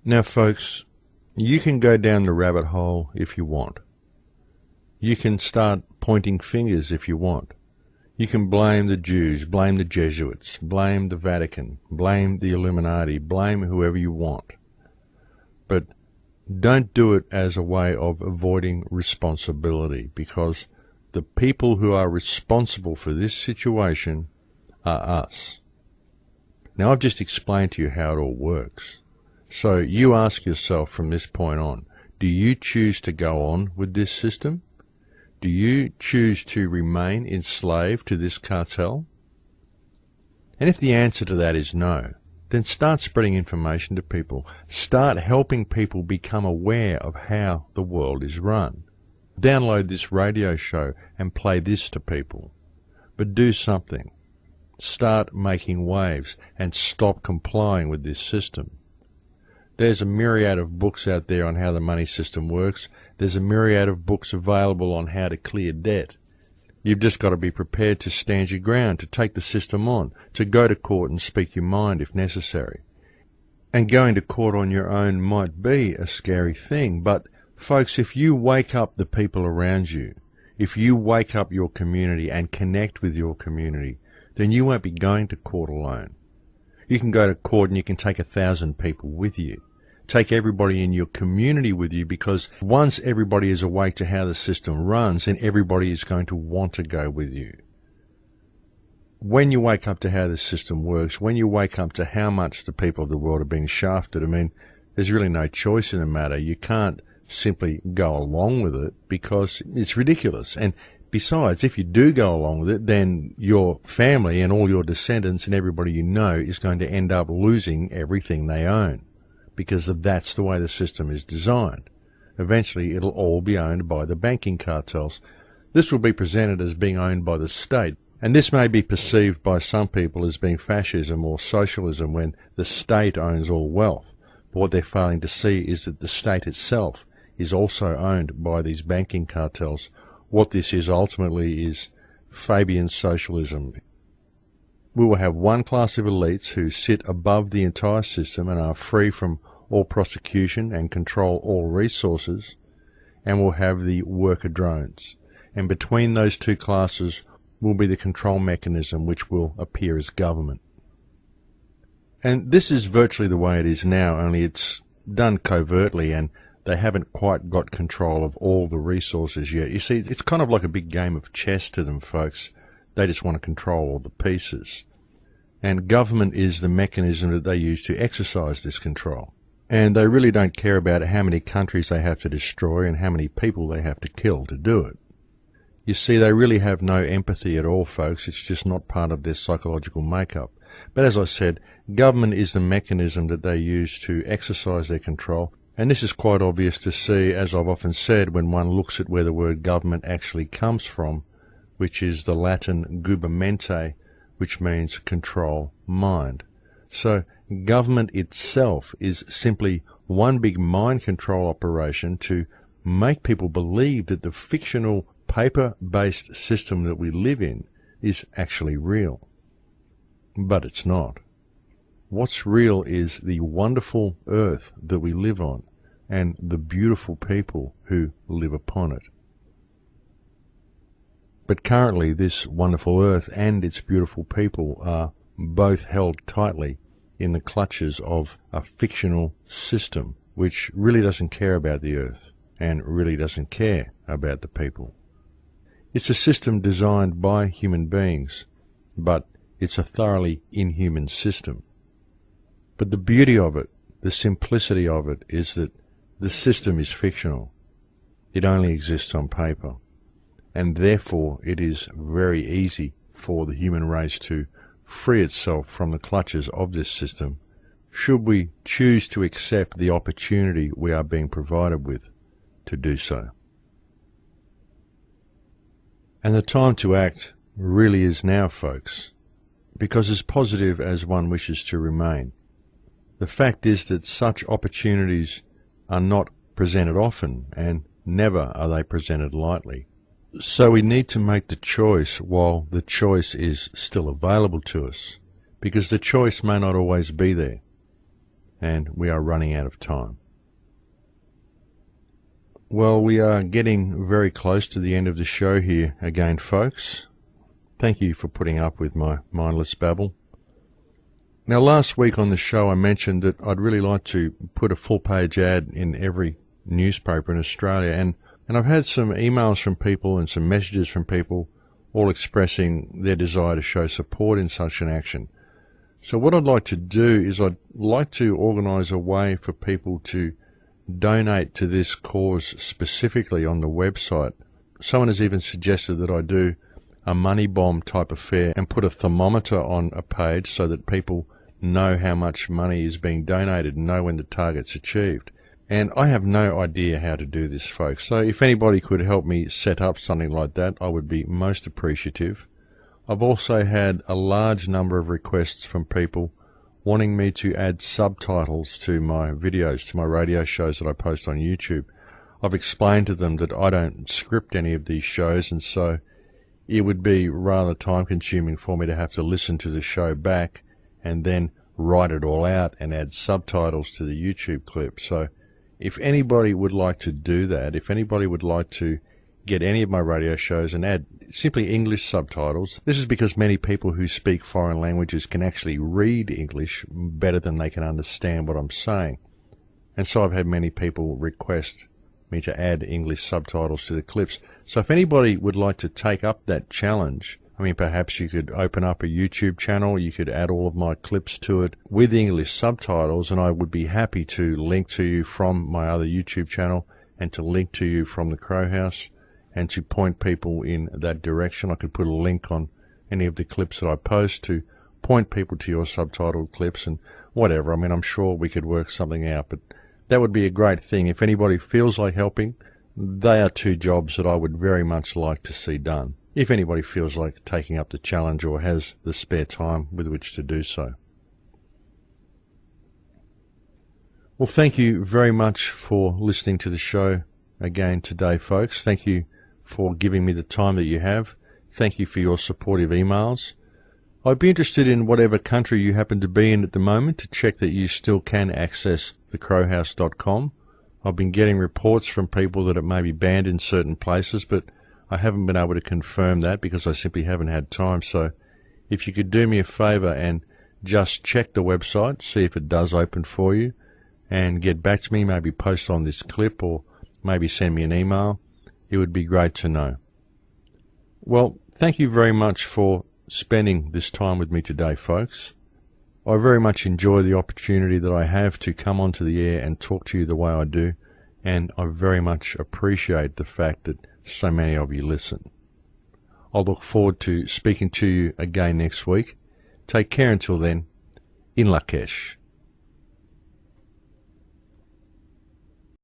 Now, folks, you can go down the rabbit hole if you want. You can start pointing fingers if you want. You can blame the Jews, blame the Jesuits, blame the Vatican, blame the Illuminati, blame whoever you want. But don't do it as a way of avoiding responsibility, because the people who are responsible for this situation are us. Now, I've just explained to you how it all works. So you ask yourself from this point on, do you choose to go on with this system? Do you choose to remain enslaved to this cartel? And if the answer to that is no, then start spreading information to people. Start helping people become aware of how the world is run. Download this radio show and play this to people. But do something. Start making waves and stop complying with this system. There's a myriad of books out there on how the money system works. There's a myriad of books available on how to clear debt. You've just got to be prepared to stand your ground, to take the system on, to go to court and speak your mind if necessary. And going to court on your own might be a scary thing, but folks, if you wake up the people around you, if you wake up your community and connect with your community, then you won't be going to court alone. You can go to court and you can take 1,000 people with you. Take everybody in your community with you, because once everybody is awake to how the system runs, then everybody is going to want to go with you. When you wake up to how the system works, when you wake up to how much the people of the world are being shafted, I mean, there's really no choice in the matter. You can't simply go along with it because it's ridiculous. And besides, if you do go along with it, then your family and all your descendants and everybody you know is going to end up losing everything they own, because that's the way the system is designed. Eventually, it'll all be owned by the banking cartels. This will be presented as being owned by the state, and this may be perceived by some people as being fascism or socialism when the state owns all wealth. But what they're failing to see is that the state itself is also owned by these banking cartels. What this is ultimately is Fabian socialism. We will have one class of elites who sit above the entire system and are free from all prosecution and control all resources, and we'll have the worker drones. And between those two classes will be the control mechanism, which will appear as government. And this is virtually the way it is now, only it's done covertly, and they haven't quite got control of all the resources yet. You see, it's kind of like a big game of chess to them, folks. They just want to control all the pieces. And government is the mechanism that they use to exercise this control. And they really don't care about how many countries they have to destroy and how many people they have to kill to do it. You see, they really have no empathy at all, folks. It's just not part of their psychological makeup. But as I said, government is the mechanism that they use to exercise their control. And this is quite obvious to see, as I've often said, when one looks at where the word government actually comes from, which is the Latin gubermente, which means control mind. So government itself is simply one big mind control operation to make people believe that the fictional paper-based system that we live in is actually real. But it's not. What's real is the wonderful earth that we live on and the beautiful people who live upon it. But currently this wonderful earth and its beautiful people are both held tightly in the clutches of a fictional system which really doesn't care about the earth and really doesn't care about the people. It's a system designed by human beings, but it's a thoroughly inhuman system. But the beauty of it, the simplicity of it, is that the system is fictional. It only exists on paper. And therefore it is very easy for the human race to free itself from the clutches of this system, should we choose to accept the opportunity we are being provided with to do so. And the time to act really is now, folks, because as positive as one wishes to remain, the fact is that such opportunities are not presented often, and never are they presented lightly. So we need to make the choice while the choice is still available to us, because the choice may not always be there. and we are running out of time. Well, we are getting very close to the end of the show here again, folks. Thank you for putting up with my mindless babble. Now, last week on the show I mentioned that I'd really like to put a full-page ad in every newspaper in Australia, and I've had some emails from people and some messages from people all expressing their desire to show support in such an action. So what I'd like to do is I'd like to organise a way for people to donate to this cause specifically on the website. Someone has even suggested that I do a money bomb type affair and put a thermometer on a page so that people know how much money is being donated and know when the target's achieved. And I have no idea how to do this, folks. So if anybody could help me set up something like that, I would be most appreciative. I've also had a large number of requests from people wanting me to add subtitles to my videos, to my radio shows that I post on YouTube. I've explained to them that I don't script any of these shows, and so it would be rather time-consuming for me to have to listen to the show back and then write it all out and add subtitles to the YouTube clip. So if anybody would like to do that, if anybody would like to get any of my radio shows and add simply English subtitles, this is because many people who speak foreign languages can actually read English better than they can understand what I'm saying. And so I've had many people request me to add English subtitles to the clips. So if anybody would like to take up that challenge, I mean, perhaps you could open up a YouTube channel, you could add all of my clips to it with English subtitles, and I would be happy to link to you from my other YouTube channel and to link to you from the Crow House and to point people in that direction. I could put a link on any of the clips that I post to point people to your subtitled clips and whatever. I mean, I'm sure we could work something out, but that would be a great thing. If anybody feels like helping, they are two jobs that I would very much like to see done, if anybody feels like taking up the challenge or has the spare time with which to do so. Well, thank you very much for listening to the show again today, folks. Thank you for giving me the time that you have. Thank you for your supportive emails. I'd be interested in whatever country you happen to be in at the moment to check that you still can access thecrowhouse.com. I've been getting reports from people that it may be banned in certain places, but I haven't been able to confirm that because I simply haven't had time. So if you could do me a favour and just check the website, see if it does open for you, and get back to me, maybe post on this clip or maybe send me an email, it would be great to know. Well, thank you very much for spending this time with me today, folks. I very much enjoy the opportunity that I have to come onto the air and talk to you the way I do, and I very much appreciate the fact that so many of you listen. I look forward to speaking to you again next week. Take care until then. In Lakesh.